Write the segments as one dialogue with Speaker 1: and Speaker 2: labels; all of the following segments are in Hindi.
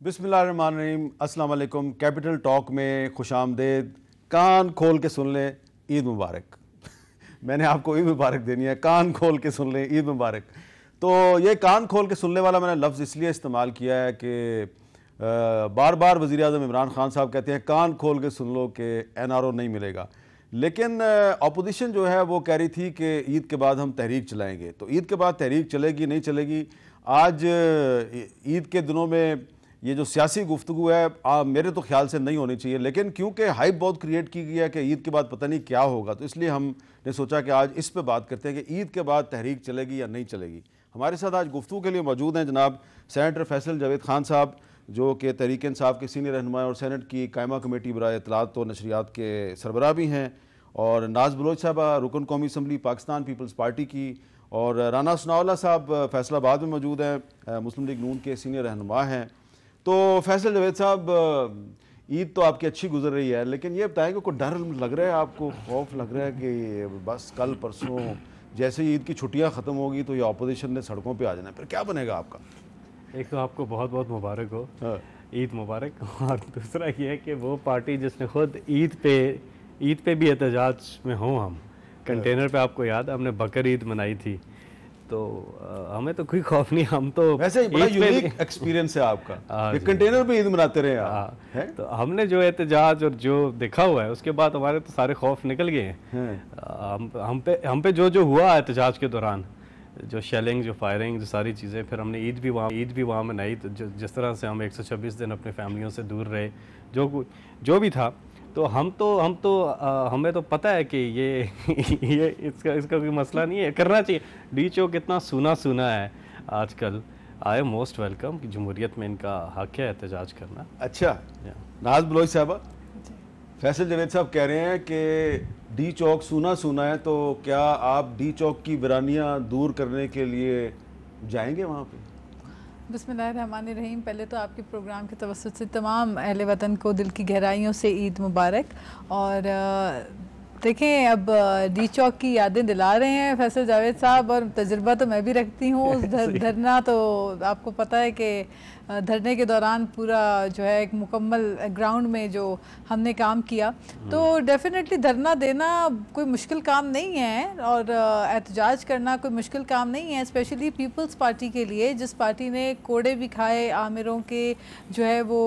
Speaker 1: बिस्मिल्लाहिर्रहमानिर्रहीम, अस्सलाम वालेकुम। कैपिटल टॉक में खुशामदेद। कान खोल के सुन लें, ईद मुबारक। मैंने आपको ईद मुबारक देनी है, कान खोल के सुन लें, ईद मुबारक। तो ये कान खोल के सुनने वाला मैंने लफ्ज़ इसलिए इस्तेमाल किया है कि बार बार वज़ीर आज़म इमरान खान साहब कहते हैं कान खोल के सुन लो कि NRO नहीं मिलेगा, लेकिन अपोजिशन जो है वो कह रही थी कि ईद के बाद हम तहरीक चलाएंगे। तो ईद के बाद तहरीक चलेगी नहीं चलेगी? आज ईद के दिनों में ये जो सियासी गुफ्तगू है मेरे तो ख्याल से नहीं होनी चाहिए, लेकिन क्योंकि हाइप बहुत क्रिएट की गई है कि ईद के बाद पता नहीं क्या होगा, तो इसलिए हमने सोचा कि आज इस पे बात करते हैं कि ईद के बाद तहरीक चलेगी या नहीं चलेगी। हमारे साथ आज गुफ्तगू के लिए मौजूद हैं जनाब सेनेटर फैसल जावेद खान साहब, जो कि तहरीक इंसाफ के सीनियर रहनुमा और सेनेट की कायमा कमेटी बराए इत्तलात और नशरियात के सरबराह भी हैं, और नाज बलोच साहबा रुकन कौमी असम्बली पाकिस्तान पीपल्स पार्टी की, और राना सनाउल्लाह साहब फैसलाबाद में मौजूद हैं, मुस्लिम लीग नून के सीनियर रहनुमा हैं। तो फैसल जावेद साहब, ईद तो आपकी अच्छी गुजर रही है, लेकिन ये बताएं कि कोई डर लग रहा है आपको, खौफ लग रहा है कि बस कल परसों जैसे ही ईद की छुट्टियां ख़त्म होगी तो ये अपोजिशन ने सड़कों पे आ जाना है, फिर क्या बनेगा आपका?
Speaker 2: एक तो आपको बहुत बहुत मुबारक हो, ईद मुबारक। और दूसरा ये है कि वो पार्टी जिसने खुद ईद पे भी एहतजाज में हो, हम कंटेनर पे, आपको याद है हमने बकर ईद मनाई थी, तो हमें तो कोई खौफ नहीं। हम तो
Speaker 1: वैसे ही बड़ा यूनिक एक्सपीरियंस है आपका, ये कंटेनर पे ईद मनाते रहे हैं।
Speaker 2: तो हमने जो एहतजाज और जो देखा हुआ है उसके बाद हमारे तो सारे खौफ निकल गए हैं। हम पे जो हुआ एहतजाज के दौरान, जो शेलिंग, जो फायरिंग, जो सारी चीज़ें, फिर हमने ईद भी वहाँ मनाई। तो जिस तरह से हम 126 दिन अपने फैमिलियों से दूर रहे, जो भी था, तो हमें तो पता है कि ये इसका कोई मसला नहीं है, करना चाहिए। डी चौक कितना सुना है आजकल। आई एम मोस्ट वेलकम कि जमहूरियत में इनका हक है एहतजाज करना।
Speaker 1: अच्छा, नाज बलोच साहबा, फैसल जावेद साहब कह रहे हैं कि डी चौक सुना है, तो क्या आप डी चौक की वीरानियां दूर करने के लिए जाएंगे वहाँ पे?
Speaker 3: बिस्मिल्लाहिर्रहमानिर्रहीम। पहले तो आपके प्रोग्राम के तवस्सुत से तमाम अहले वतन को दिल की गहराइयों से ईद मुबारक। और देखें, अब डी चौक की यादें दिला रहे हैं फैसल जावेद साहब, और तजुर्बा तो मैं भी रखती हूँ। धरना तो आपको पता है कि धरने के दौरान पूरा जो है एक मुकम्मल ग्राउंड में जो हमने काम किया, तो डेफिनेटली धरना देना कोई मुश्किल काम नहीं है, और एहतजाज करना कोई मुश्किल काम नहीं है, स्पेशली पीपल्स पार्टी के लिए, जिस पार्टी ने कोड़े भी खाए, आमिरों के जो है वो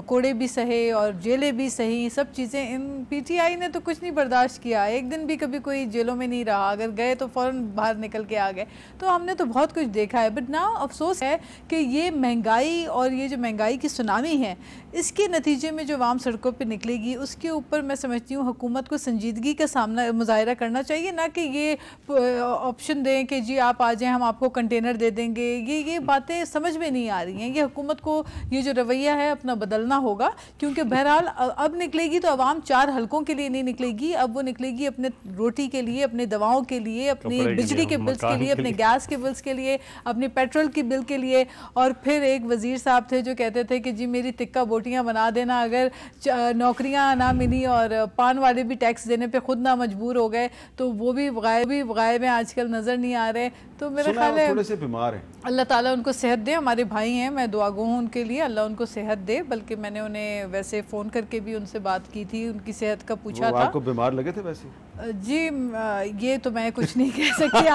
Speaker 3: कोड़े भी सहे और जेलें भी सही, सब चीज़ें। इन PTI ने तो कुछ नहीं बर्दाश्त किया, एक दिन भी कभी कोई जेलों में नहीं रहा, अगर गए तो फ़ौरन बाहर निकल के आ गए। तो हमने तो बहुत कुछ देखा है, बट नाउ अफसोस है कि ये महंगाई और ये जो महंगाई की सुनामी है, इसके नतीजे में जो आवाम सड़कों पे निकलेगी, उसके ऊपर मैं समझती हूँ हुकूमत को संजीदगी का सामना मुजाहिरा करना चाहिए, ना कि ये ऑप्शन दें कि जी आप आ जाएं, हम आपको कंटेनर दे देंगे। ये बातें समझ में नहीं आ रही हैं। ये हुकूमत को ये जो रवैया है अपना बदलना होगा, क्योंकि बहरहाल अब निकलेगी तो आवाम 4 हलकों के लिए नहीं निकलेगी, अब वो निकलेगी अपने रोटी के लिए, अपने दवाओं के लिए, अपनी बिजली के बिल्स के लिए, अपने गैस के बिल्स के लिए, अपने पेट्रोल की बिल के लिए। और फिर एक वजीर साहब थे जो कहते थे कि जी मेरी तिक्का बोटियां बना देना, अगर नौकरियां ना मिली और पान वाले भी टैक्स देने पे खुद ना मजबूर हो गए, तो वो भी गायब हैं, आजकल नजर नहीं आ रहे। तो मेरा ख्याल है
Speaker 1: थोड़े से बीमार हैं, अल्लाह
Speaker 3: ताला उनको सेहत दे। हमारे भाई हैं, मैं दुआगो हूँ उनके लिए, अल्लाह उनको सेहत दे। बल्कि मैंने उन्हें वैसे फ़ोन करके भी उनसे बात की थी, उनकी सेहत का पूछा था।
Speaker 1: आपको बीमार लगे थे वैसे?
Speaker 3: जी ये तो मैं कुछ नहीं कह सकती।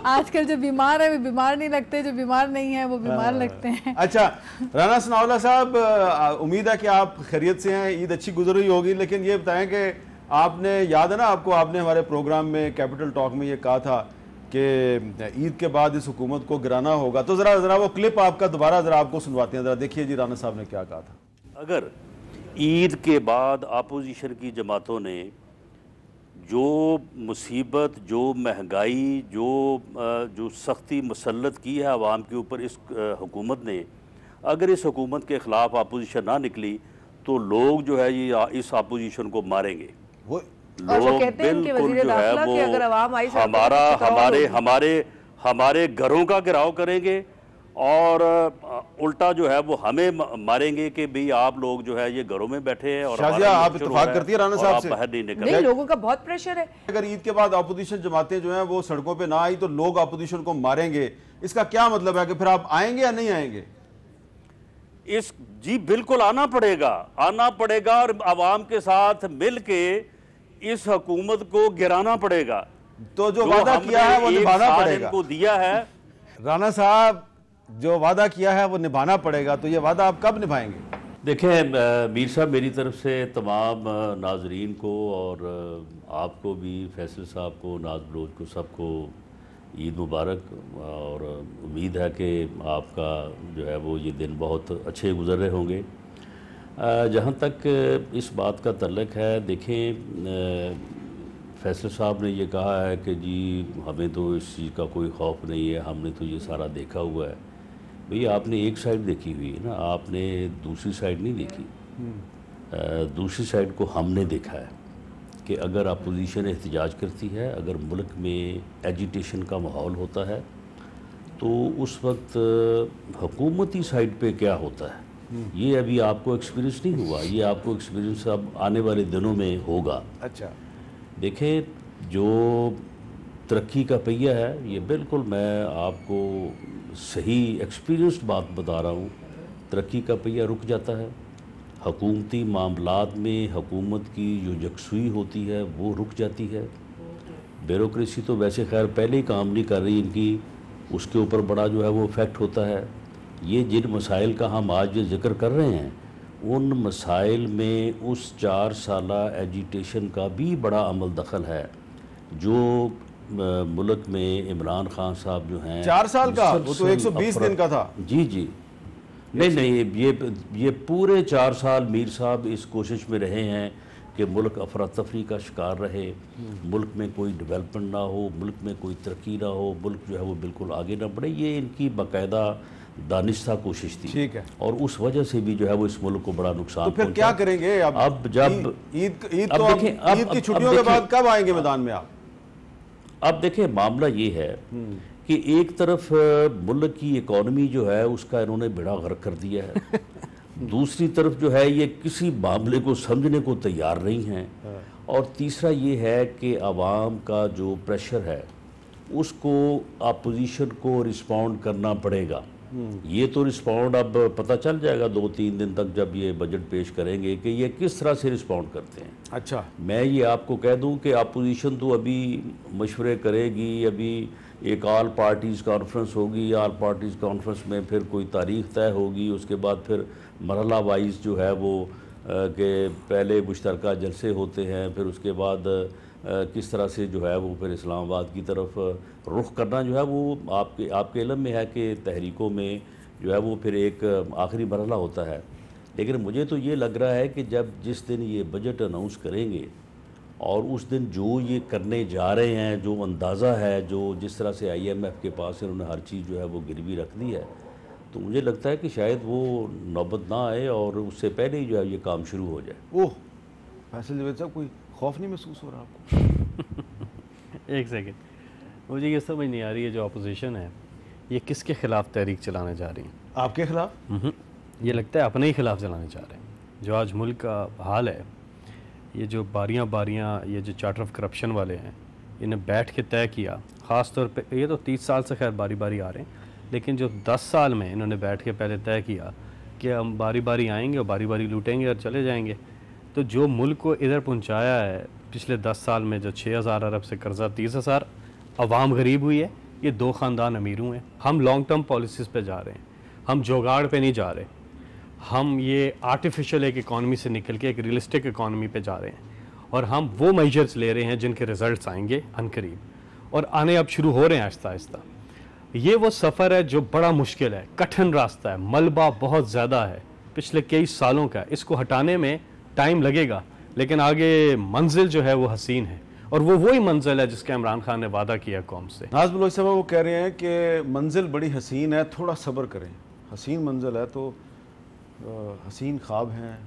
Speaker 3: आजकल जो बीमार है वो बीमार नहीं लगते, जो बीमार नहीं है वो बीमार लगते हैं।
Speaker 1: अच्छा, राना सनाउल्लाह साहब, उम्मीद है कि आप खैरियत से हैं, ईद अच्छी गुजर रही होगी, लेकिन ये बताएं कि आपने, याद है ना आपको, आपने हमारे प्रोग्राम में कैपिटल टॉक में ये कहा था कि ईद के बाद इस हुकूमत को गिराना होगा, तो ज़रा वो क्लिप आपका दोबारा ज़रा आपको सुनवाते हैं, ज़रा देखिए जी राना साहब ने क्या कहा था।
Speaker 4: अगर ईद के बाद अपोजिशन की जमातों ने जो मुसीबत, जो महंगाई, जो सख्ती मुसल्लत की है आवाम के ऊपर इस हुकूमत ने, अगर इस हुकूमत के ख़िलाफ़ अपोजिशन ना निकली तो लोग जो है ये इस अपोजिशन को मारेंगे। लोग बिल्कुल जो है वो हमारे घरों का घेराव करेंगे, और उल्टा जो है वो हमें मारेंगे कि भाई आप लोग जो है ये घरों में बैठे हैं और
Speaker 1: आप इत्तेफाक करती है राना साहब से?
Speaker 4: बाहर नहीं निकल।
Speaker 5: नहीं, लोगों का बहुत प्रेशर है।
Speaker 1: अगर ईद के बाद अपोजिशन जमातें जो हैं वो सड़कों पे ना आई तो लोग अपोजिशन को मारेंगे, इसका क्या मतलब है कि फिर आप आएंगे या नहीं आएंगे?
Speaker 4: जी बिल्कुल आना पड़ेगा और आवाम के साथ मिल के इस हुकूमत को गिराना पड़ेगा।
Speaker 1: तो जो वादा किया है वो निभाना पड़ेगा,
Speaker 4: इनको दिया है।
Speaker 1: राना साहब जो वादा किया है वो निभाना पड़ेगा, तो ये वादा आप कब निभाएंगे?
Speaker 4: देखें मीर साहब, मेरी तरफ से तमाम नाजरीन को और आपको भी, फैसल साहब को, नाज बलोच को, सबको ईद मुबारक। और उम्मीद है कि आपका जो है वो ये दिन बहुत अच्छे गुजर रहे होंगे। जहाँ तक इस बात का तल्लक है, देखें फैसल साहब ने ये कहा है कि जी हमें तो इस चीज़ का कोई खौफ नहीं है, हमने तो ये सारा देखा हुआ है। भैया आपने एक साइड देखी हुई है ना, आपने दूसरी साइड नहीं देखी। दूसरी साइड को हमने देखा है कि अगर अपोजिशन एहतजाज करती है, अगर मुल्क में एजिटेशन का माहौल होता है, तो उस वक्त हुकूमती साइड पे क्या होता है, ये अभी आपको एक्सपीरियंस नहीं हुआ, ये आपको एक्सपीरियंस अब आने वाले दिनों में होगा।
Speaker 1: अच्छा,
Speaker 4: देखें जो तरक्की का पहिया है, ये बिल्कुल मैं आपको सही एक्सपीरियंस्ड बात बता रहा हूँ, तरक्की का पहिया रुक जाता है। हुकूमती मामलात में हुकूमत की जो यकसुई होती है वो रुक जाती है। ब्यूरोक्रेसी तो वैसे खैर पहले ही काम नहीं कर रही इनकी, उसके ऊपर बड़ा जो है वो इफ़ेक्ट होता है। ये जिन मसाइल का हम आज जिक्र कर रहे हैं, उन मसाइल में उस 4 साला एजिटेशन का भी बड़ा अमल दखल है जो मुल्क में इमरान खान साहब जो हैं
Speaker 1: 4 साल का, वो तो 120 दिन का था।
Speaker 4: जी जी, नहीं, ये पूरे 4 साल मीर साहब इस कोशिश में रहे हैं कि मुल्क अफरा तफरी का शिकार रहे, मुल्क में कोई डेवलपमेंट ना हो, मुल्क में कोई तरक्की ना हो, मुल्क जो है वो बिल्कुल आगे ना बढ़े। ये इनकी बाकायदा दानिस्ता कोशिश थी।
Speaker 1: ठीक है।
Speaker 4: और उस वजह से भी जो है वो इस मुल्क को बड़ा नुकसान
Speaker 1: तो फिर क्या करेंगे
Speaker 4: अब जब
Speaker 1: ईद की छुट्टियों के बाद कब आएंगे मैदान में आप?
Speaker 4: अब देखें मामला ये है कि एक तरफ मुल्क की इकॉनमी जो है उसका इन्होंने बेड़ा गर्क कर दिया है, दूसरी तरफ जो है ये किसी मामले को समझने को तैयार नहीं हैं, और तीसरा ये है कि आवाम का जो प्रेशर है उसको अपोजिशन को रिस्पॉन्ड करना पड़ेगा। ये तो रिस्पॉन्ड अब पता चल जाएगा 2-3 दिन तक जब ये बजट पेश करेंगे कि ये किस तरह से रिस्पॉन्ड करते हैं।
Speaker 1: अच्छा,
Speaker 4: मैं ये आपको कह दूं कि अपोजिशन तो अभी मशवरे करेगी, अभी एक ऑल पार्टीज़ कॉन्फ्रेंस होगी, ऑल पार्टीज़ कॉन्फ्रेंस में फिर कोई तारीख तय होगी, उसके बाद फिर मरहला वाइज जो है वो कि पहले मुश्तरका जलसे होते हैं, फिर उसके बाद किस तरह से जो है वो फिर इस्लामाबाद की तरफ रुख करना जो है वो आपके इल्म में है कि तहरीकों में जो है वो फिर एक आखिरी मरहला होता है। लेकिन मुझे तो ये लग रहा है कि जब जिस दिन ये बजट अनाउंस करेंगे और उस दिन जो ये करने जा रहे हैं, जो अंदाज़ा है, जो जिस तरह से IMF के पास इन्होंने हर चीज़ जो है वो गिरवी रख दी है, तो मुझे लगता है कि शायद वो नौबत ना आए और उससे पहले ही जो है ये काम शुरू हो जाए।
Speaker 1: ओह फैसल जावेद साहब, कोई खौफ नहीं महसूस हो रहा आपको?
Speaker 2: एक सेकंड, मुझे ये समझ नहीं आ रही है जो अपोजिशन है ये किसके खिलाफ तहरीक चलाने जा रही है?
Speaker 1: आपके खिलाफ?
Speaker 2: ये लगता है अपने ही खिलाफ चलाने जा रहे हैं। जो आज मुल्क का हाल है, ये जो बारियां ये जो चार्टर ऑफ करप्शन वाले हैं, इन्हें बैठ के तय किया, ख़ास तौर पे ये तो 30 साल से खैर बारी बारी आ रहे हैं, लेकिन जो 10 साल में इन्होंने बैठ के पहले तय किया कि हम बारी बारी आएंगे और बारी बारी लूटेंगे और चले जाएंगे, तो जो मुल्क को इधर पहुंचाया है पिछले 10 साल में, जो 6000 अरब से कर्जा 30,000, अवाम गरीब हुई है, ये 2 ख़ानदान अमीर हुए हैं। हम लॉन्ग टर्म पॉलिसीज़ पे जा रहे हैं, हम जुगाड़ पे नहीं जा रहे, हम ये आर्टिफिशियल एक इकॉनमी से निकल के एक रियलिस्टिक इकॉनमी पे जा रहे हैं, और हम वो मेजर्स ले रहे हैं जिनके रिजल्ट्स आएंगे अनकरीब, और आने अब शुरू हो रहे हैं आहिस्ता आहिस्ता। ये वो सफ़र है जो बड़ा मुश्किल है, कठिन रास्ता है, मलबा बहुत ज़्यादा है, पिछले कई सालों का, इसको हटाने में टाइम लगेगा, लेकिन आगे मंजिल जो है वो हसीन है, और वो वही मंजिल है जिसका इमरान खान ने वादा किया कौम से।
Speaker 1: नाज बलोच साहब वो कह रहे हैं कि मंजिल बड़ी हसीन है, थोड़ा सब्र करें। हसीन मंजिल है तो हसीन ख्वाब हैं।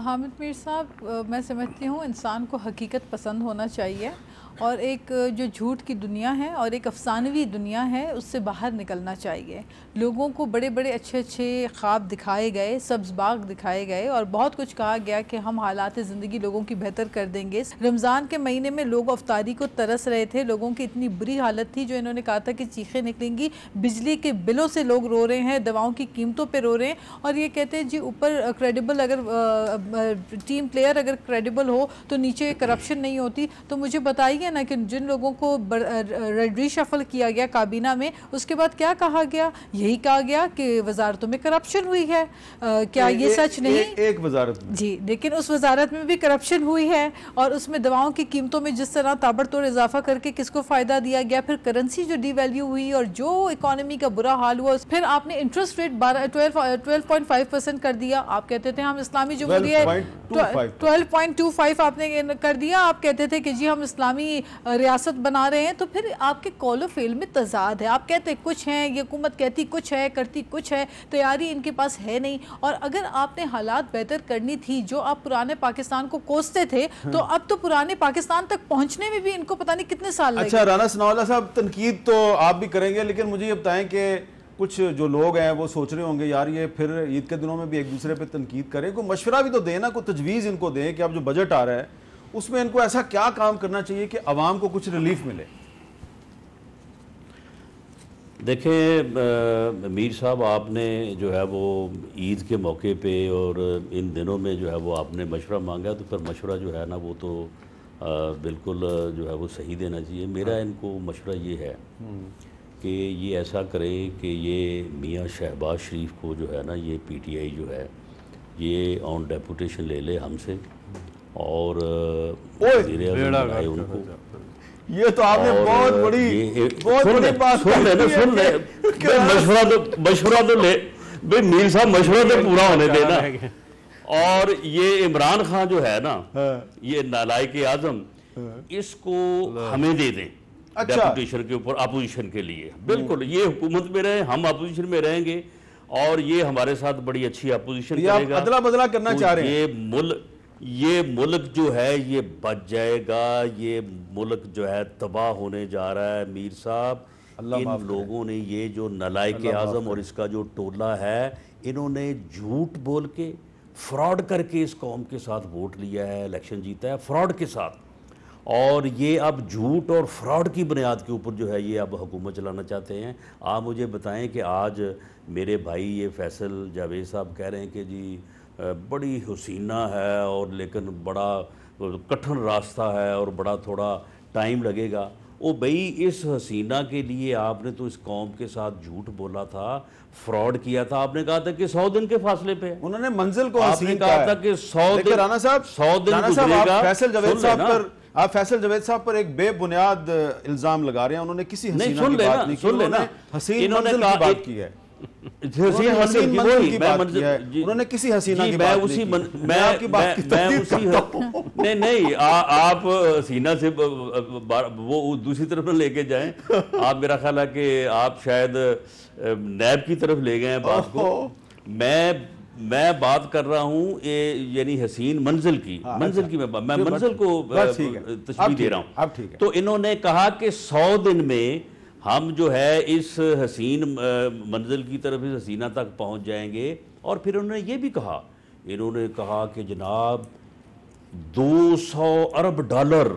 Speaker 3: हामिद मीर साहब, मैं समझती हूँ इंसान को हकीकत पसंद होना चाहिए, और एक जो झूठ की दुनिया है और एक अफसानवी दुनिया है उससे बाहर निकलना चाहिए। लोगों को बड़े बड़े अच्छे अच्छे ख्वाब दिखाए गए, सब्ज़ बाग दिखाए गए और बहुत कुछ कहा गया कि हम हालात ज़िंदगी लोगों की बेहतर कर देंगे। रमज़ान के महीने में लोग अफ्तारी को तरस रहे थे, लोगों की इतनी बुरी हालत थी जो इन्होंने कहा था कि चीखें निकलेंगी। बिजली के बिलों से लोग रो रहे हैं, दवाओं की कीमतों पर रो रहे हैं और ये कहते हैं जी ऊपर क्रेडिबल, अगर टीम प्लेयर अगर क्रेडिबल हो तो नीचे करप्शन नहीं होती। तो मुझे बताइए ना कि जिन लोगों को रीशफल किया गया काबीना में, उसके बाद क्या कहा गया? यही कहा गया कि वजारतों में करप्शन हुई है। क्या ये सच नहीं?
Speaker 1: एक वजारत में
Speaker 3: जी, लेकिन उस वजारत में भी करप्शन हुई है और उसमें दवाओं की कीमतों में जिस तरह ताबड़तोड़ इजाफा करके किसको फ़ायदा दिया गया, फिर करेंसी जो डीवैल्यू हुई और जो इकोनॉमी का बुरा हाल हुआ, फिर आपने इंटरेस्ट रेट 12.5% कर दिया। आप कहते थे हम इस्लामी जमहूरियत 12.25 आपने कर दिया। आप कहते थे कि जी हम इस्लामी रियासत बना रहे हैं। तो फिर आपके कौलो फेल में तजाद है। आप कहते कुछ हैं, ये हुकूमत कहती कुछ है, करती कुछ है, तैयारी इनके पास है नहीं। और अगर आपने हालात बेहतर करनी थी, जो आप पुराने पाकिस्तान को कोसते थे, तो अब तो पुराने पाकिस्तान तक पहुंचने में भी इनको पता नहीं कितने साल लगे।
Speaker 1: अच्छा राना सनाउल्लाह साहब, तनकीद तो आप भी करेंगे, लेकिन मुझे ये बताएं कि कुछ जो लोग हैं वो सोच रहे होंगे यार ये फिर ईद के दिनों में भी एक दूसरे पे तनकीद करें, कोई मशवरा भी तो दें ना, कोई तजवीज़ इनको दें कि अब जो बजट आ रहा है उसमें इनको ऐसा क्या काम करना चाहिए कि आवाम को कुछ रिलीफ मिले।
Speaker 4: देखें मीर साहब, आपने जो है वो ईद के मौके पे और इन दिनों में जो है वो आपने मशवरा मांगा, तो फिर मशवरा जो है ना वो तो बिल्कुल जो है वो सही देना चाहिए। मेरा इनको मशवरा ये है कि ये ऐसा करें कि ये मियाँ शहबाज शरीफ को जो है ना, ये पीटीआई जो है ये ऑन डेपुटेशन ले ले हमसे और बनाए उनको।
Speaker 1: ये तो आपने बहुत बड़ी बात
Speaker 4: सुन ले मशवरा तो ले भाई मीर साहब, मशवरा तो पूरा होने देना। और ये इमरान खान जो है ना, ये नालायक आजम, इसको हमें दे दें डेपुटेशन के ऊपर अपोजिशन के लिए। बिल्कुल, ये हुकूमत में रहे, हम अपोजिशन में रहेंगे और ये हमारे साथ बड़ी अच्छी अपोजिशन करेगा।
Speaker 1: अदला बदला करना चाह रहे हैं।
Speaker 4: ये मुल्क जो है ये बच जाएगा। ये मुल्क जो है तबाह होने जा रहा है मीर साहब। इन लोगों ने, ये जो नालायक आजम और इसका जो टोला है, इन्होंने झूठ बोल के, फ्रॉड करके इस कौम के साथ वोट लिया है, इलेक्शन जीता है फ्रॉड के साथ। और ये अब झूठ और फ्रॉड की बुनियाद के ऊपर जो है ये अब हुकूमत चलाना चाहते हैं। आप मुझे बताएं कि आज मेरे भाई ये फैसल जावेद साहब कह रहे हैं कि जी बड़ी हसीना है और लेकिन बड़ा कठिन रास्ता है और बड़ा थोड़ा टाइम लगेगा। ओ भाई, इस हसीना के लिए आपने तो इस कौम के साथ झूठ बोला था, फ्रॉड किया था। आपने कहा था कि 100 दिन के फासले पे
Speaker 1: उन्होंने मंजिल को
Speaker 4: आपने कहा था कि 100 दिन,
Speaker 1: राना साहब
Speaker 4: 100 दिन गुजरेगा।
Speaker 1: आप फैसल जावेद साहब पर एक बेबुनियाद इल्जाम लगा रहे हैं। उन्होंने किसी हसीना की बात नहीं की, उन्होंने हसीन मंजिल की बात की है। उन्होंने किसी हसीना की बात नहीं की। मैं आपकी बात की तकदीर करता हूं।
Speaker 4: नहीं, आप हसीना से वो दूसरी तरफ न लेके जाएं। आप, मेरा ख्याल है कि आप शायद नैब की तरफ ले गए हैं बात को। मैं बात कर रहा हूं यानी हसीन मंजिल की। मंजिल की मैं मंजिल को तशबीह दे रहा हूं। तो इन्होंने कहा कि 100 दिन में हम जो है इस हसीन मंजिल की तरफ, इस हसीना तक पहुंच जाएंगे। और फिर उन्होंने ये भी कहा, इन्होंने कहा कि जनाब 200 अरब डॉलर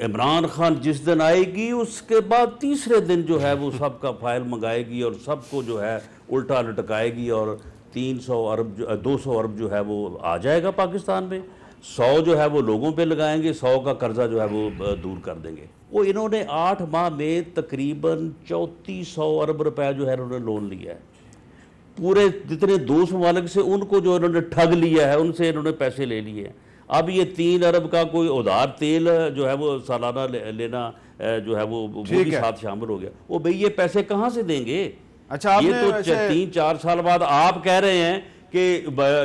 Speaker 4: इमरान खान जिस दिन आएगी उसके बाद तीसरे दिन जो है वो सबका फाइल मंगाएगी और सबको जो है उल्टा लटकाएगी और 200 अरब जो है वो आ जाएगा पाकिस्तान में। 100 जो है वो लोगों पे लगाएंगे, 100 का कर्जा जो है वो दूर कर देंगे। वो इन्होंने 8 माह में तकरीबन 3400 अरब रुपया जो है इन्होंने लोन लिया है। पूरे जितने 2 ममालिक से उनको जो इन्होंने ठग लिया है, उनसे इन्होंने पैसे ले लिए हैं। अब ये 3 अरब का कोई उधार तेल जो है वो सालाना लेना जो है वो भी साथ शामिल हो गया। वो भाई ये पैसे कहाँ से देंगे?
Speaker 1: अच्छा,
Speaker 4: ये तो 3-4 साल बाद आप कह रहे हैं कि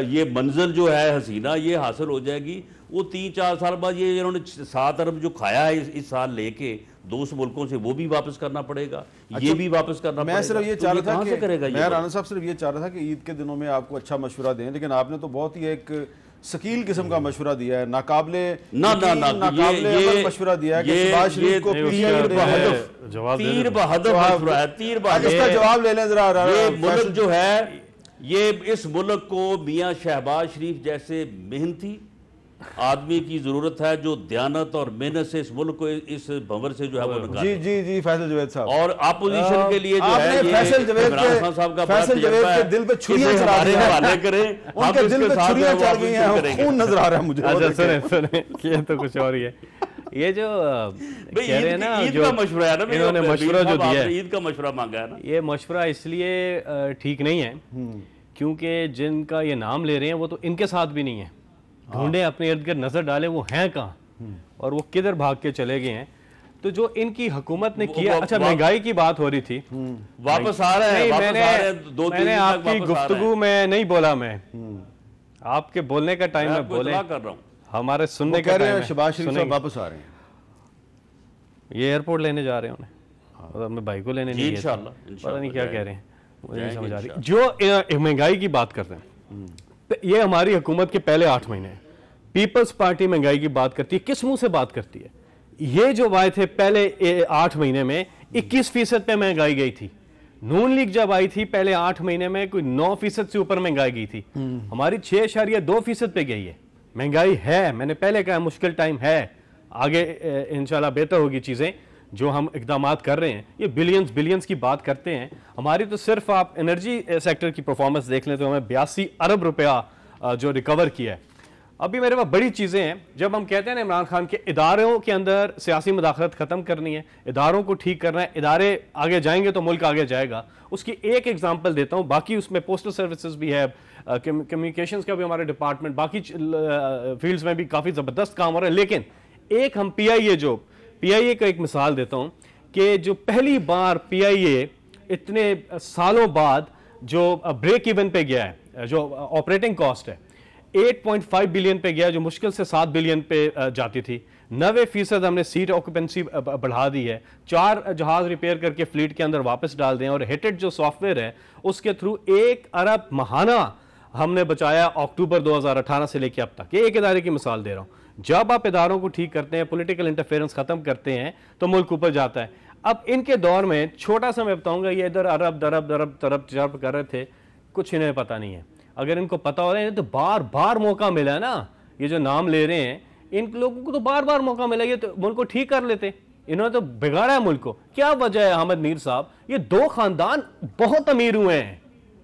Speaker 4: ये मंजिल जो है हसीना ये हासिल हो जाएगी। वो 3-4 साल बाद ये इन्होंने 7 अरब जो खाया है इस साल लेके 2 मुल्कों से, वो भी वापस करना पड़ेगा। अच्छा, ये भी वापस करना पड़ेगा।
Speaker 1: मैं सिर्फ ये चाह रहा था कि
Speaker 4: मैं
Speaker 1: राना साहब सिर्फ ये चाह रहा था कि ईद के दिनों में आपको अच्छा मशवरा दें, लेकिन आपने तो बहुत ही एक शकील किस्म का मशवरा दिया है, नाकाबिले
Speaker 4: मशवरा
Speaker 1: दिया है कि शहबाज शरीफ को
Speaker 4: तीर बहादुर मशवरा है, तीर बहादुर।
Speaker 1: इसका जवाब ले लें जरा।
Speaker 4: ये मुल्क जो है, ये इस मुल्क को मियां शहबाज शरीफ जैसे मेहनती आदमी की जरूरत है, जो दयानत और मेहनत से इस मुल्क को इस भंवर से जो है वो निकाले।
Speaker 1: जी फैसल जवेद साहब।
Speaker 4: और अपोजिशन के लिए जो है
Speaker 1: फैसल जवेद के दिल पे छुरियां चला रहे हैं,
Speaker 4: करें
Speaker 1: उनके दिल पे छुरियां चल गई हैं, खून नजर आ रहा है मुझे।
Speaker 2: अच्छा सुने ये तो कुछ और ही है। ये जो कह रहे हैं ना,
Speaker 4: ईद का मशवरा है ना,
Speaker 2: इन्होंने मशवरा जो दिया है,
Speaker 4: ईद का मशवरा मांगा है ना,
Speaker 2: ये मशवरा इसलिए ठीक नहीं है क्योंकि जिनका ये नाम ले रहे हैं वो तो इनके साथ भी नहीं है। ढूंढे अपने इर्द गिर्द, नजर डाले वो हैं कहाँ और वो किधर भाग के चले गए हैं। तो जो इनकी हुकूमत ने किया, अच्छा महंगाई की बात हो रही थी,
Speaker 4: वापस आ रहे हैं।
Speaker 2: मैंने आपकी गुफ्तगू में नहीं बोला, मैं आपके बोलने का टाइम में बोले
Speaker 4: कर रहा हूँ,
Speaker 2: हमारे सुनने का टाइम है।
Speaker 1: शहबाज शरीफ साहब वापस आ रहे हैं,
Speaker 2: ये एयरपोर्ट लेने जा रहे हैं उन्हें, अपने भाई को लेने नहीं, पता नहीं क्या कह रहे हैं, मुझे नहीं समझ आ रही। जो महंगाई की बात करते हैं, ये हमारी हुकूमत के पहले 8 महीने हैं। पीपल्स पार्टी महंगाई की बात करती है, किस मुंह से बात करती है? ये जो वायदे थे पहले 8 महीने में 21% पे महंगाई गई थी। नून लीग जब आई थी पहले 8 महीने में कोई 9% से ऊपर महंगाई गई थी। हमारी 6.2% पे गई है महंगाई। है, मैंने पहले कहा मुश्किल टाइम है, आगे इंशाल्लाह बेहतर होगी चीजें। जो हम इकदाम कर रहे हैं, ये बिलियंस की बात करते हैं। हमारी तो सिर्फ आप एनर्जी सेक्टर की परफॉर्मेंस देख लें तो हमें 82 अरब रुपया जो रिकवर किया है। अभी मेरे पास बड़ी चीज़ें हैं। जब हम कहते हैं ना इमरान खान के इदारों के अंदर सियासी मुदाखलत ख़त्म करनी है, इदारों को ठीक करना है, इदारे आगे जाएंगे तो मुल्क आगे जाएगा। उसकी एक एग्जांपल देता हूँ, बाकी उसमें पोस्टल सर्विसेज भी है, कम्युनिकेशंस का भी हमारे डिपार्टमेंट, बाकी फील्ड्स में भी काफ़ी ज़बरदस्त काम हो रहा है। लेकिन एक हम PIA का एक मिसाल देता हूँ कि जो पहली बार PIA इतने सालों बाद जो ब्रेक इवन पे गया है, जो ऑपरेटिंग कॉस्ट है 8.5 बिलियन पे गया, जो मुश्किल से 7 बिलियन पे जाती थी। 90% हमने सीट ऑक्यूपेंसी बढ़ा दी है। 4 जहाज रिपेयर करके फ्लीट के अंदर वापस डाल दें, और हिटेड जो सॉफ्टवेयर है उसके थ्रू 1 अरब महाना हमने बचाया अक्टूबर 2018 से लेकर अब तक। ये एक इदारे की मिसाल दे रहा हूँ। जब आप इदारों को ठीक करते हैं, पॉलिटिकल इंटरफेरेंस खत्म करते हैं, तो मुल्क ऊपर जाता है। अब इनके दौर में छोटा सा मैं बताऊंगा, ये इधर अरब दरब कर रहे थे, कुछ इन्हें पता नहीं है। अगर इनको पता हो रहा है तो बार बार मौका मिला है ना, ये जो नाम ले रहे हैं इन लोगों को तो बार बार मौका मिला, ये तो मुल्क को ठीक कर लेते। इन्होंने तो बिगाड़ा है मुल्क को। क्या वजह है अहमद मीर साहब? ये 2 खानदान बहुत अमीर हुए हैं,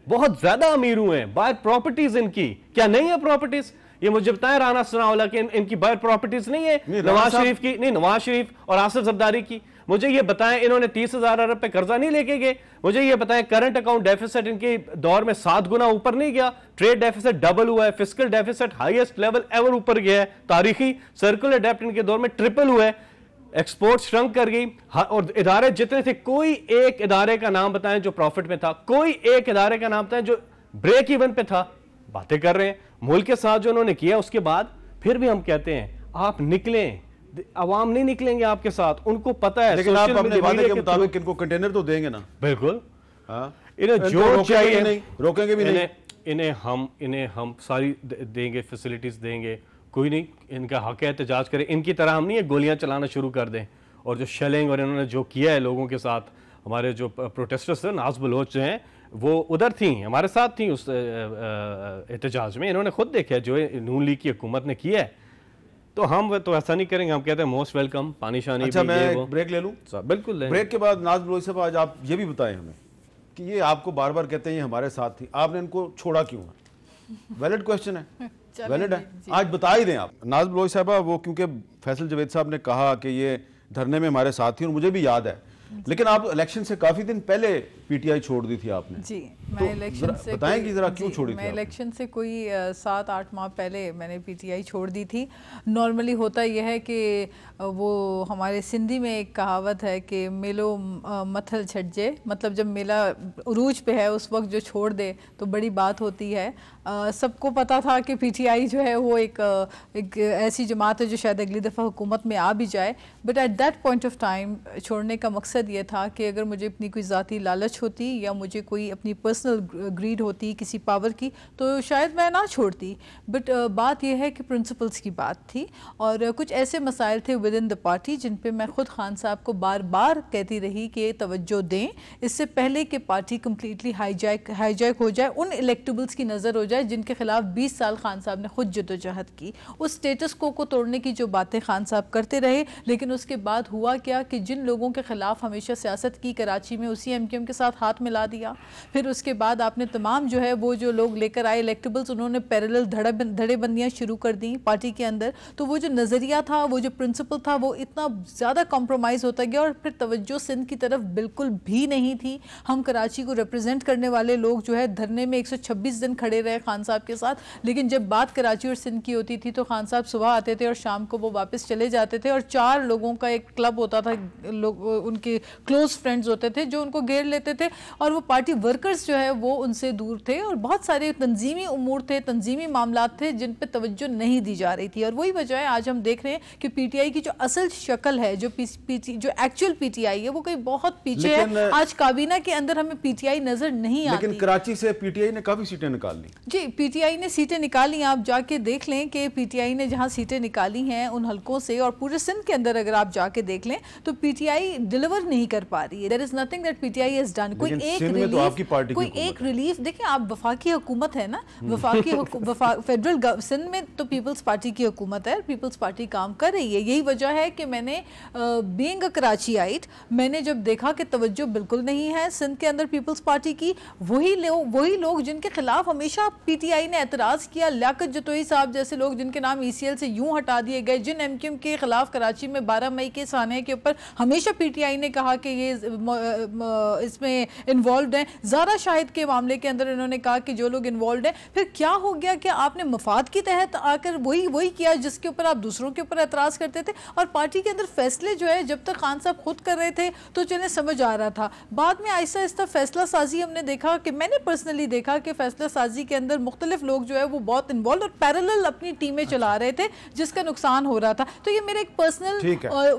Speaker 2: बहुत ज्यादा अमीर हुए हैं। बाहर प्रॉपर्टीज इनकी क्या नहीं है? प्रॉपर्टीज ये मुझे बताएं, राना सनाउल्लाह की इनकी बाहर प्रॉपर्टीज नहीं है? नवाज शरीफ की नहीं, नवाज शरीफ और आसिफ जरदारी की मुझे ये बताएं, इन्होंने 30,000 अरब पे कर्जा नहीं लेके गए? मुझे ये बताएं, करंट अकाउंट डेफिसिट इनके दौर में 7 गुना ऊपर नहीं गया? ट्रेड डेफिसिट डबल हुआ है, fiscal deficit highest level ever ऊपर गया है, तारीखी सर्कुलर डेब्ट इनके दौर में ट्रिपल हुआ है, एक्सपोर्ट श्रंक कर गई। और इदारे जितने थे, कोई एक इदारे का नाम बताएं जो प्रॉफिट में था, कोई एक इदारे का नाम बताएं जो ब्रेक इवन पे था। बातें कर रहे हैं मुल्क के साथ जो उन्होंने किया, उसके बाद फिर भी हम कहते हैं आप निकलें, अवाम नहीं निकलेंगे आपके साथ, उनको पता है।
Speaker 1: लेकिन आप अपने वादे के मुताबिक इनको कंटेनर तो देंगे ना?
Speaker 2: बिल्कुल।
Speaker 1: इन्हें जो चाहिए नहीं, रोकेंगे भी नहीं।
Speaker 2: इन्हें हम सारी देंगे, फैसिलिटीज देंगे, कोई नहीं, इनका हक है एहतजाज करें। इनकी तरह हम नहीं गोलियां चलाना शुरू कर दें। और जो शेलिंग और इन्होंने जो किया है लोगों के साथ, हमारे जो प्रोटेस्टर्स थे, नाज बलोच जो हैं, वो उधर थी, हमारे साथ थी उस एहतजाज में। इन्होंने खुद देखा जो नून लीग की हुकूमत ने किया है। तो हम तो ऐसा नहीं करेंगे, हम कहते हैं मोस्ट वेलकम, पानी शानी।
Speaker 1: अच्छा, मैं एक ब्रेक ले लूं?
Speaker 2: बिल्कुल।
Speaker 1: ब्रेक के बाद नाज बलोच साहब, आज आप ये भी बताएं हमें कि ये आपको बार बार कहते हैं ये हमारे साथ थी, आपने इनको छोड़ा क्यों है? वैलिड क्वेश्चन है, वैलिड है, आज बता ही दें आप। नाज बलोच साहबा, वो क्योंकि फैसल जवेद साहब ने कहा कि ये धरने में हमारे साथ थी, और मुझे भी याद है, लेकिन आप इलेक्शन से काफी दिन पहले पीटीआई छोड़ दी थी आपने।
Speaker 3: जी, मैं इलेक्शन से
Speaker 1: बताएंगी जरा क्यों छोड़ी थी?
Speaker 3: मैं इलेक्शन से कोई 7-8 माह पहले मैंने पीटीआई छोड़ दी थी। नॉर्मली होता यह है कि वो हमारे सिंधी में एक कहावत है कि मेलो मथल छटजे, मतलब जब मेला उरूज पे है उस वक्त जो छोड़ दे तो बड़ी बात होती है। सबको पता था कि पीटीआई जो है वो एक ऐसी जमात है जो शायद अगली दफ़ा हुकूमत में आ भी जाए, but at that point of time छोड़ने का मकसद मकसद ये था कि अगर मुझे अपनी कोई ज़ाती लालच होती या मुझे कोई अपनी पर्सनल ग्रीड होती किसी पावर की तो शायद मैं ना छोड़ती, बट बात यह है कि प्रिंसिपल्स की बात थी और कुछ ऐसे मसाइल थे विद इन द पार्टी जिन पे मैं ख़ुद खान साहब को बार बार कहती रही कि तवज्जो दें, इससे पहले कि पार्टी कम्प्लीटली हाईजैक हो जाए, उन इलेक्टेबल्स की नज़र हो जाए जिनके खिलाफ 20 साल खान साहब ने खुद जद्दोजहद की। उस स्टेटस को तोड़ने की जो बातें खान साहब करते रहे, लेकिन उसके बाद हुआ क्या कि जिन लोगों के खिलाफ हमेशा सियासत की कराची में, उसी MQM के साथ हाथ मिला दिया। फिर उसके बाद आपने तमाम जो है वो जो लोग लेकर आए इलेक्टेबल्स, उन्होंने पैरेलल धड़ेबंदियाँ शुरू कर दी पार्टी के अंदर। तो वो जो नज़रिया था, वो जो प्रिंसिपल था, वो इतना ज़्यादा कॉम्प्रोमाइज़ होता गया और फिर तवज्जो सिंध की तरफ बिल्कुल भी नहीं थी। हम कराची को रिप्रेजेंट करने वाले लोग जो है धरने में 126 दिन खड़े रहे खान साहब के साथ, लेकिन जब बात कराची और सिंध की होती थी तो खान साहब सुबह आते थे और शाम को वो वापस चले जाते थे और 4 लोगों का एक क्लब होता था, लोग उनके क्लोज फ्रेंड्स होते थे जो उनको घेर लेते थे और वो पार्टी वर्कर्स जो है वो उनसे दूर थे और बहुत सारे तंजीमी उमूर थे, तंजीमी मामलात थे जिन पे तवज्जो नहीं दी जा रही थी। और वही वजह है आज हम देख रहे हैं कि PTI की जो असल शक्ल है, जो एक्चुअल PTI है, वो कहीं बहुत पीछे है। आज काबीना के अंदर हमें PTI नजर नहीं आती।
Speaker 1: लेकिन कराची से PTI ने काफी सीटें निकाल ली।
Speaker 3: जी, PTI ने सीटें निकाली। आप जाके देख लें कि PTI ने जहां सीटें निकाली हैं उन हलकों से और पूरे सिंध के अंदर अगर आप जाके देख लें तो PTI डिलीवर नहीं कर पा रही है। There is nothing that PTI has done. कोई एक रिलीफ देखिए, आप वफाकी हुकूमत है ना, फेडरल सिंध में तो पीपल्स पार्टी की हुकूमत है, पीपल्स पार्टी काम कर रही है। यही वजह है कि मैंने बीइंग अ कराचीआइट, मैंने जब देखा कि तवज्जो बिल्कुल नहीं है सिंध के अंदर पीपल्स पार्टी की, वही लोग जिनके खिलाफ हमेशा PTI ने एतराज़ किया, लियाकत जतोई साहब जैसे लोग जिनके नाम ECL से यूं हटा दिए गए, जिन MQM के खिलाफ कराची में 12 मई के साने के ऊपर हमेशा PTI ने कहा कि ये इसमें इन्वॉल्व हैं। ज़ारा शाहिद के मामले के अंदर इन्होंने कहा कि जो लोग इन्वॉल्व हैं, फिर क्या हो गया कि आपने मफाद के तहत आकर वही किया जिसके ऊपर आप दूसरों के ऊपर एतराज़ करते थे। और पार्टी के अंदर फैसले जो है जब तक खान साहब खुद कर रहे थे तो चलें समझ आ रहा था, बाद में आहिस्ता आहिस्ता फैसला साजी हमने देखा कि मैंने पर्सनली देखा कि फैसला साजी के अंदर मुख्तलिफ लोग जो है वो बहुत इन्वॉल्व और पैरेलल अपनी टीमें चला रहे थे जिसका नुकसान हो रहा था। तो ये मेरा एक पर्सनल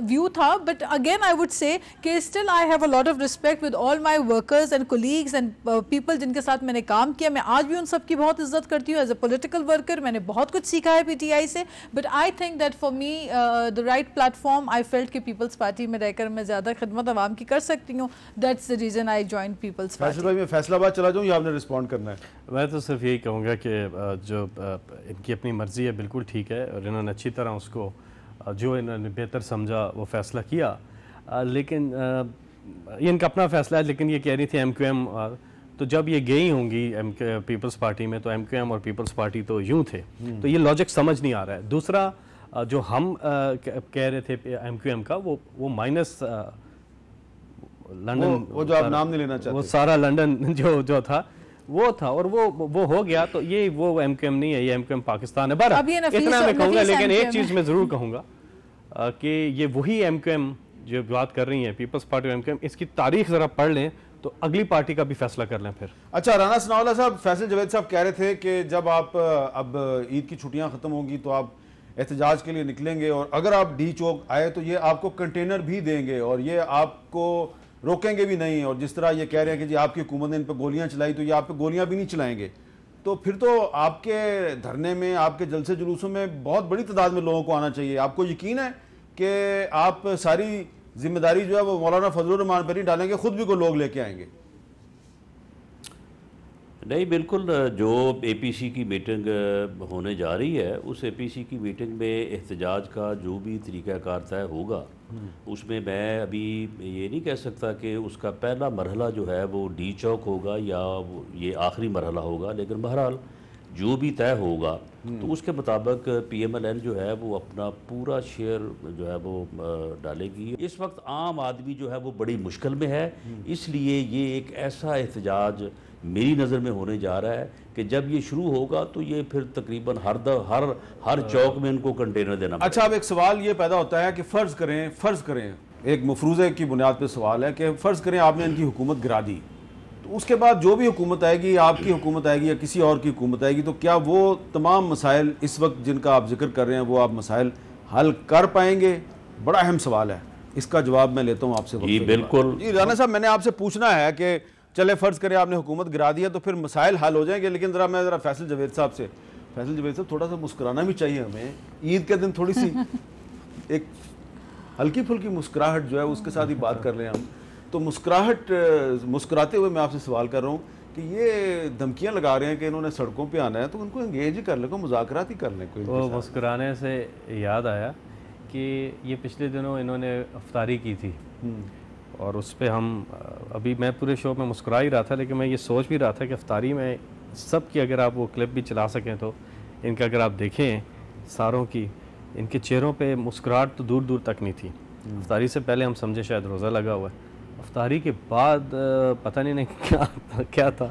Speaker 3: व्यू था, but again I would say कि still I have a lot of respect with all my workers and colleagues and people जिनके साथ मैंने काम किया। मैं आज भी उन सब की बहुत इज्जत करती हूँ एज अ पॉलिटिकल वर्कर। मैंने बहुत कुछ सीखा है PTI से, but I think that for me the right platform, I felt कि पीपल्स पार्टी में रहकर मैं ज़्यादा खिदमत आवाम की कर सकती हूँ। That's the reason I join people's party.
Speaker 1: भाई मैं फैसलाबाद चला जाऊँ या आपने रिस्पॉन्ड करना है?
Speaker 2: मैं तो सिर्फ यही कहूँगा कि जो इनकी अपनी मर्ज़ी है बिल्कुल ठीक है और इन्होंने अच्छी तरह उसको जो इन्होंने बेहतर समझा वो फ़ैसला किया, लेकिन ये इनका अपना फ़ैसला है। लेकिन ये कह रही थी MQM, तो जब ये गई होंगी पीपल्स पार्टी में तो MQM और पीपल्स पार्टी तो यूं थे, तो ये लॉजिक समझ नहीं आ रहा है। दूसरा जो हम कह रहे थे MQM का वो माइनस लंदन,
Speaker 1: वो जो आप नाम नहीं लेना चाहते,
Speaker 2: वो सारा लंदन जो था वो था और वो हो गया। तो ये वो MQM नहीं है, ये MQM पाकिस्तान है। बरा इतना मैं कहूँगा, लेकिन एक चीज़ मैं ज़रूर कहूँगा कि ये वही MQM जो बात कर रही है पीपल्स पार्टी और MQM, इसकी तारीख ज़रा पढ़ लें तो अगली पार्टी का भी फैसला कर लें फिर।
Speaker 1: अच्छा, राना सनाउल्लाह साहब, फैसल जवेद साहब कह रहे थे कि जब आप अब ईद की छुट्टियां ख़त्म होंगी तो आप एहतजाज के लिए निकलेंगे और अगर आप डी चौक आए तो ये आपको कंटेनर भी देंगे और ये आपको रोकेंगे भी नहीं। और जिस तरह ये कह रहे हैं कि जी आपकी हुकूमत ने इन पर गोलियाँ चलाई तो ये आप पे गोलियाँ भी नहीं चलाएंगे। तो फिर तो आपके धरने में, आपके जलसे जुलूसों में बहुत बड़ी तादाद में लोगों को आना चाहिए। आपको यकीन है कि आप सारी जिम्मेदारी जो है वो मौलाना फजलुर रहमान पर ही डालेंगे, खुद भी कोई लोग लेके आएंगे?
Speaker 4: नहीं, बिल्कुल। जो APC की मीटिंग होने जा रही है उस APC की मीटिंग में एहतजाज का जो भी तरीक़ाकार तय होगा उसमें मैं अभी ये नहीं कह सकता कि उसका पहला मरहला जो है वो डी चौक होगा या ये आखिरी मरहला होगा, लेकिन बहरहाल जो भी तय होगा तो उसके मुताबिक PMLN जो है वो अपना पूरा शेयर जो है वो डालेगी। इस वक्त आम आदमी जो है वो बड़ी मुश्किल में है, इसलिए ये एक ऐसा एहतजाज मेरी नज़र में होने जा रहा है कि जब ये शुरू होगा तो ये फिर तकरीबन हर चौक में इनको कंटेनर देना।
Speaker 1: अच्छा, अब एक सवाल ये पैदा होता है कि फ़र्ज़ करें एक मफरूज़े की बुनियाद पर सवाल है कि फ़र्ज़ करें आपने इनकी हुकूमत गिरा दी, तो उसके बाद जो भी हुकूमत आएगी, आपकी हुकूमत आएगी या किसी और की हुकूमत आएगी, तो क्या वो तमाम मसाइल इस वक्त जिनका आप जिक्र कर रहे हैं वो आप मसाइल हल कर पाएंगे? बड़ा अहम सवाल है। इसका जवाब मैं लेता हूँ आपसे।
Speaker 4: जी बिल्कुल
Speaker 1: जी राना साहब, मैंने आपसे पूछना है कि चले फ़र्ज़ करें आपने हुकूमत गिरा दिया तो फिर मसाइल हल हो जाएंगे, लेकिन ज़रा फैसल जवेद साहब से, फैसल जवेद साहब थोड़ा सा मुस्कुराना भी चाहिए हमें। ईद के दिन थोड़ी सी एक हल्की फुल्की मुस्कुराहट जो है उसके साथ ही बात कर रहे हैं हम। तो मुस्कुराते हुए मैं आपसे सवाल कर रहा हूँ कि ये धमकियाँ लगा रहे हैं कि इन्होंने सड़कों पे आना है, तो उनको एंगेज ही कर लें, मुज़ाकरात ही कर लें कोई।
Speaker 2: तो मुस्कुराने से याद आया कि ये पिछले दिनों इन्होंने अफ्तारी की थी और उस पर हम अभी मैं पूरे शो में मुस्कुरा ही रहा था, लेकिन मैं ये सोच भी रहा था कि अफ्तारी में सब की अगर आप वो क्लिप भी चला सकें तो इनका अगर आप देखें सारों की, इनके चेहरों पे मुस्कुराहट तो दूर दूर तक नहीं थी। अफ्तारी से पहले हम समझे शायद रोज़ा लगा हुआ है, अफ्तारी के बाद पता नहीं क्या था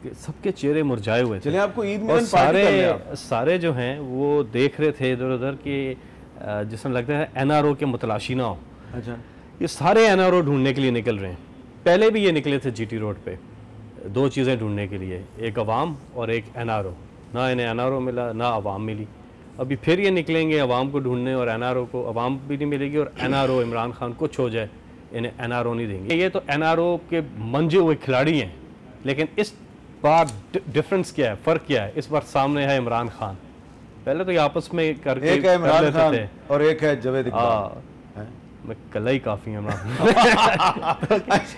Speaker 2: कि सबके चेहरे मुरझाए हुए थे।
Speaker 1: चलिए आपको ईद
Speaker 2: और सारे जो हैं वो देख रहे थे इधर उधर कि जिसमें लगता है NRO के मुतलाशी ना हो।
Speaker 1: अच्छा,
Speaker 2: ये सारे NRO ढूंढने के लिए निकल रहे हैं। पहले भी ये निकले थे GT रोड पे दो चीज़ें ढूंढने के लिए, एक अवाम और एक NRO। ना इन्हें NRO मिला ना अवाम मिली। अभी फिर ये निकलेंगे अवाम को ढूंढने और NRO को, अवाम भी नहीं मिलेगी और NRO इमरान खान कुछ हो जाए इन्हें NRO नहीं देंगे। ये तो NRO के मंजे हुए खिलाड़ी हैं, लेकिन इस बार डिफरेंस क्या है, फ़र्क क्या है? इस बार सामने है इमरान खान। पहले तो ये आपस में करके
Speaker 1: एक है इमरान खान और एक है जवेद इकबाल।
Speaker 2: मैं कल ही काफी है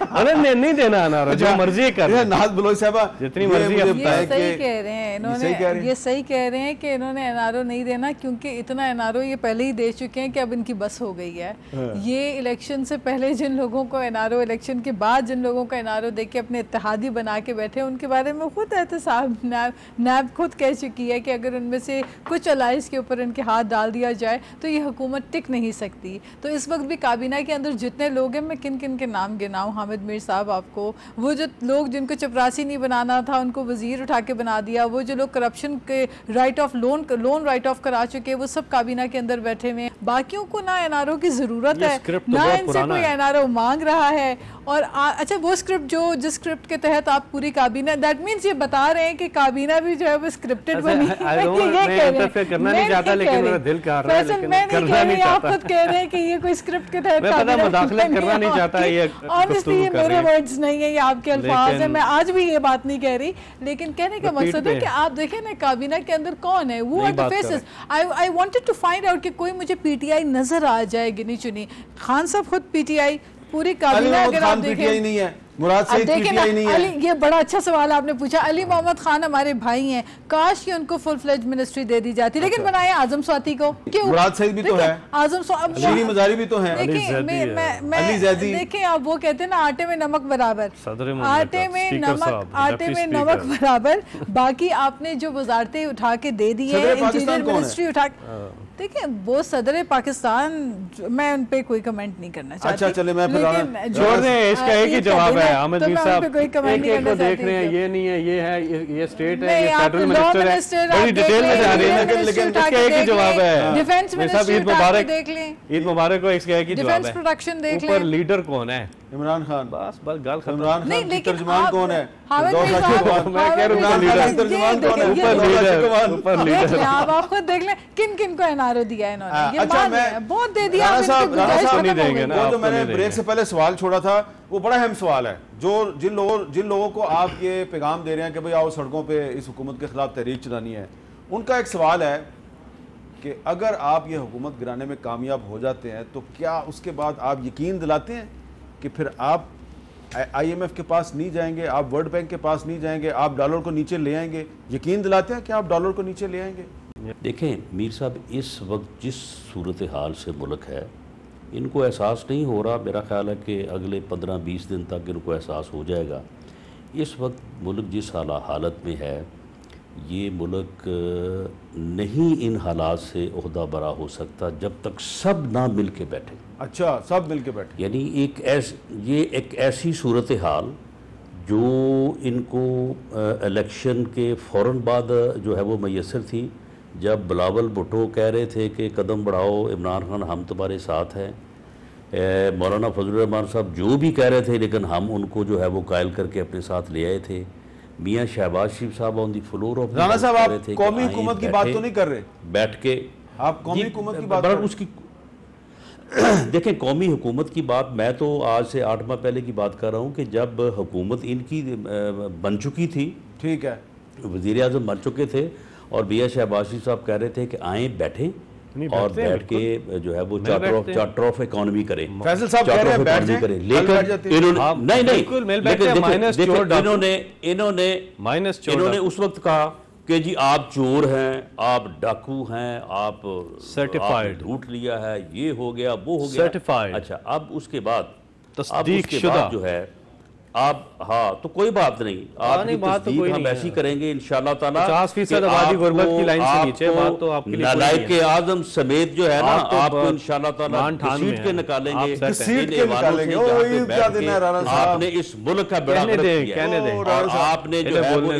Speaker 2: अरे नहीं देना NRO, जो मर्जी कर
Speaker 1: नाज बलोच साहबा
Speaker 2: जितनी मर्जी।
Speaker 3: ये सही कह रहे हैं इन्होंने, ये सही कह रहे हैं कि इन्होंने NRO नहीं देना, क्योंकि इतना NRO ये पहले ही दे चुके हैं कि अब इनकी बस हो गई है। ये इलेक्शन से पहले जिन लोगों को NRO, इलेक्शन के बाद जिन लोगों को NRO दे के अपने इत्तेहादी बना के बैठे, उनके बारे में खुद एहतसाब नैब खुद कह चुकी है कि अगर उनमें से कुछ अलाइंस के ऊपर इनके हाथ डाल दिया जाए तो ये हुकूमत टिक नहीं सकती। तो इस वक्त भी काबीना के अंदर जितने लोग हैं, मैं किन किन के नाम गिनाऊं हामिद मीर साहब आपको, वो जो लोग जिनको चपरासी नहीं बनाना था उनको वजीर उठा के बना दिया, वो जो लोग करप्शन के लोन राइट ऑफ करा चुके वो सब काबीना के अंदर बैठे हुए हैं। बाकियों को ना NRO की ज़रूरत है, ना इनसे कोई NRO मांग रहा है। और अच्छा वो स्क्रिप्ट जिस स्क्रिप्ट के तहत आप पूरी काबीना, दैट मीन्स ये बता रहे हैं कि काबीना भी जो है वो स्क्रिप्टेड बनी है।
Speaker 2: करना नहीं चाहता, लेकिन मेरा दिल कर रहा है, लेकिन करना नहीं चाहता।
Speaker 3: आप खुद कह रहे हैं कि ये कोई स्क्रिप्ट के तहत
Speaker 2: मुदाखलत करना नहीं चाहता। ये
Speaker 3: ऑनेस्टली ये मेरे वर्ड्स नहीं है, ये आपके अल्फाज हैं। मैं आज भी ये बात नहीं कह रही, लेकिन कहने का मकसद है कि आप देखें ना काबीना के अंदर कौन है, वो are the faces. I wanted to find out कि कोई मुझे PTI नजर आ जाए गिनी चुनी। खान साहब खुद PTI, पूरी काबीना अगर आप देखें
Speaker 1: नहीं है, मुराद सईद PTI नहीं है।
Speaker 3: ये बड़ा अच्छा सवाल आपने पूछा। अली मोहम्मद खान हमारे भाई हैं, काश कि उनको फुल फ्लेज मिनिस्ट्री दे दी जाती, लेकिन बनाया आजम स्वाति को। क्यों?
Speaker 1: मुराद सईद भी तो है,
Speaker 3: आजम
Speaker 1: शीरी मजारी भी तो है,
Speaker 3: देखिए आप वो कहते हैं ना आटे में नमक बराबर, आटे में नमक बराबर। बाकी आपने जो वजारतें उठा के दे दी है, इंटीरियर मिनिस्ट्री उठा, देखिए वो सदर पाकिस्तान, मैं उन पे कोई कमेंट नहीं करना चाहती।
Speaker 1: अच्छा चले, मैं फिर
Speaker 2: छोड़ दें, इसका एक ही जवाब है आमिद मीर साहब, एक को देख रहे हैं, ये नहीं है, ये है, ये स्टेट है, ये फेडरल मिनिस्टर है, बड़ी डिटेल में जा रही है, लेकिन इसका एक ही जवाब है।
Speaker 3: डिफेंस मिनिस्टर
Speaker 2: ईद मुबारक
Speaker 3: देख लें,
Speaker 2: ईद मुबारक को, इसका एक ही जवाब है।
Speaker 3: डिफेंस प्रोडक्शन देख लें,
Speaker 2: ऊपर लीडर कौन है?
Speaker 1: इमरान खान।
Speaker 2: बस गाल खत्म।
Speaker 1: इमरान खान की तर्जुमान कौन है?
Speaker 3: मैं कह रहा हूं
Speaker 1: तर्जुमान कौन है?
Speaker 2: ऊपर लीडर।
Speaker 3: आप खुद देख लें किन किन को NRO दिया है इन्होंने। ये
Speaker 1: अच्छा,
Speaker 3: मैं बहुत दे दिया,
Speaker 1: राणा साहब
Speaker 2: नहीं देंगे ना।
Speaker 1: वो जो मैंने ब्रेक से पहले सवाल छोड़ा था वो बड़ा अहम सवाल है, जो जिन लोगों को आप ये पैगाम दे रहे हैं कि भाई आओ सड़कों पे इस हुकूमत के खिलाफ तहरीक चलानी है, उनका एक सवाल है कि अगर आप ये हुकूमत गिराने में कामयाब हो जाते हैं तो क्या उसके बाद आप यकीन दिलाते हैं कि फिर आप IMF के पास नहीं जाएंगे, आप वर्ल्ड बैंक के पास नहीं जाएंगे, आप डॉलर को नीचे ले आएंगे? यकीन दिलाते हैं कि आप डॉलर को नीचे ले आएंगे?
Speaker 4: देखें मीर साहब, इस वक्त जिस सूरत हाल से मुल्क है, इनको एहसास नहीं हो रहा। मेरा ख्याल है कि अगले 15-20 दिन तक इनको एहसास हो जाएगा। इस वक्त मुल्क जिस हालत में है, ये मुल्क नहीं इन हालात से ओहदा बरा हो सकता जब तक सब ना मिल के बैठे।
Speaker 1: अच्छा, सब मिल के बैठे,
Speaker 4: यानी ये एक ऐसी सूरत हाल जो इनको इलेक्शन के फ़ौरन बाद जो है वो मैसर थी, जब बिलावल भुट्टो कह रहे थे कि कदम बढ़ाओ इमरान खान, हम तुम्हारे साथ हैं। मौलाना फजलुर रहमान साहब जो भी कह रहे थे, लेकिन हम उनको जो है वो कायल करके अपने साथ ले आए थे। मियाँ शहबाज शरीफ साहब on the floor of,
Speaker 1: Rana साहब आप कौमी हुकूमत की बात तो नहीं कर रहे?
Speaker 4: बैठ के
Speaker 1: आप कौमी हुकूमत की बात
Speaker 4: कर उसकी देखें, कौमी हुकूमत की बात, मैं तो आज से 8 माह पहले की बात कर रहा हूँ कि जब हुकूमत इनकी बन चुकी थी,
Speaker 1: ठीक है,
Speaker 4: वज़ीर आज़म बन चुके थे और मियां शहबाज शरीफ साहब कह रहे थे कि आए बैठें और बैठ के जो है वो चार्टर ऑफ इकोनॉमी करें।
Speaker 1: फैसल साहब कह रहे हैं बैठ जाएं,
Speaker 4: लेकिन इन्होंने उस वक्त कहा कि जी आप चोर हैं, आप डाकू हैं, आप
Speaker 2: सर्टिफाइड
Speaker 4: लूट लिया है, ये हो गया, वो हो गया,
Speaker 2: सर्टिफाइड।
Speaker 4: अच्छा, अब उसके बाद
Speaker 2: तस्दीक शुदा
Speaker 4: जो है आप, हाँ तो कोई बात नहीं, आपकी तस्दीक हम ऐसी करेंगे इंशाल्लाह ताला।
Speaker 2: 50% आबादी गुर्बत की लाइन से नीचे, बात तो आपके लिए
Speaker 4: नालायक आजम समेत जो है ना, आपको इंशाल्लाह ताला घसीट के निकालेंगे, आपने इस मुल्क का बड़ा आपने जो है वो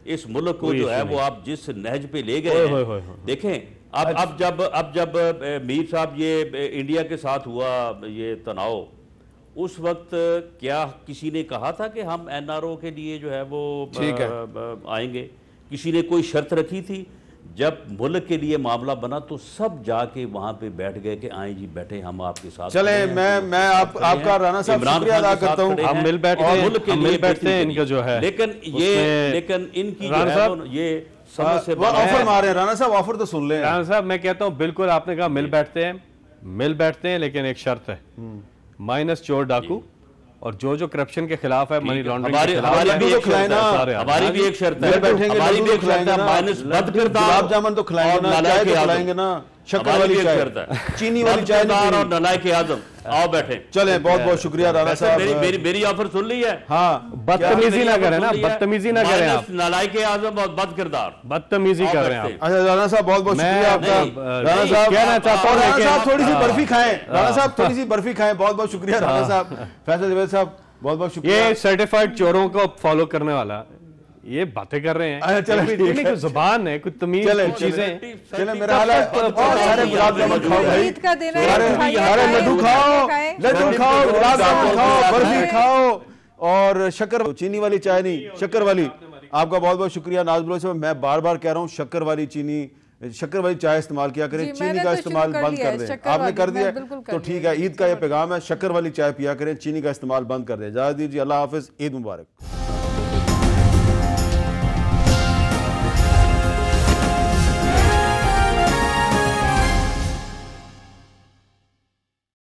Speaker 4: इस मुल्क को जो है वो आप जिस नहज पे ले गए हैं। देखें, अब जब मीर साहब ये इंडिया के साथ हुआ ये तनाव, उस वक्त क्या किसी ने कहा था कि हम एनआरओ के लिए जो है वो आएंगे? किसी ने कोई शर्त रखी थी? जब मुल्क के लिए मामला बना तो सब जाके वहां पे बैठ गए कि आए जी बैठे, हम आपके साथ।
Speaker 1: चले, मैं आपका राना साहब शुक्रिया अदा करता हूं।
Speaker 2: हम मिल बैठते हैं इनका जो है,
Speaker 4: लेकिन इनकी ये समझ से
Speaker 1: ऑफर मारे। राना साहब ऑफर तो सुन ले।
Speaker 2: राना साहब मैं कहता हूँ बिल्कुल, आपने कहा मिल बैठते हैं, लेकिन एक शर्त है, माइनस चोर डाकू और जो करप्शन के खिलाफ है, मनी लॉन्ड्रिंग के खिलाफ,
Speaker 4: हमारी भी एक शर्त है, माइनस बद किरदार,
Speaker 1: गुलाब जामुन तो खिलाएंगे ना, चाय तो खिलाएंगे ना, शक्कर वाली चाय, चीनी वाली चाय
Speaker 4: और नालायक आजम आओ बैठे।
Speaker 1: चले, बहुत बहुत शुक्रिया राना साहब।
Speaker 4: मेरी ऑफर सुन ली है।
Speaker 1: हाँ,
Speaker 2: बदतमीजी ना करें ना, बदतमीजी ना करें आप,
Speaker 4: नालायक आजम और बद किरदार,
Speaker 2: बदतमीजी कर रहे हैं आप।
Speaker 1: अच्छा राना साहब, बहुत बहुत शुक्रिया आपका। राना साहब कहना चाहता हूँ, राना साहब थोड़ी सी बर्फी खाएं, राना साहब थोड़ी सी बर्फी खाएं। बहुत बहुत शुक्रिया राना साहब। फैसल जवेद साहब बहुत बहुत शुक्रिया।
Speaker 2: ये सर्टिफाइड चोरों को फॉलो करने वाला ये बातें कर रहे हैं।
Speaker 1: चले,
Speaker 2: जुबान है, कुछ तमीज, चीजें।
Speaker 1: चले, मेरा हाल है, सारे गुलाब जामुन खाओ भाई, सारे लड्डू खाओ, गुलाब जामुन खाओ, बर्फी खाओ और शक्कर, चीनी वाली चाय नहीं, शक्कर वाली। आपका बहुत बहुत शुक्रिया नाज़ साहब। मैं बार बार कह रहा हूँ, शक्कर वाली चाय इस्तेमाल किया करें, चीनी का इस्तेमाल बंद कर दें। आपने कर दिया तो ठीक है, ईद का ये पैगाम है, शक्कर वाली चाय पिया करें, चीनी का इस्तेमाल बंद कर दें। इजाज़त दीजिए, अल्लाह हाफिज़, ईद मुबारक।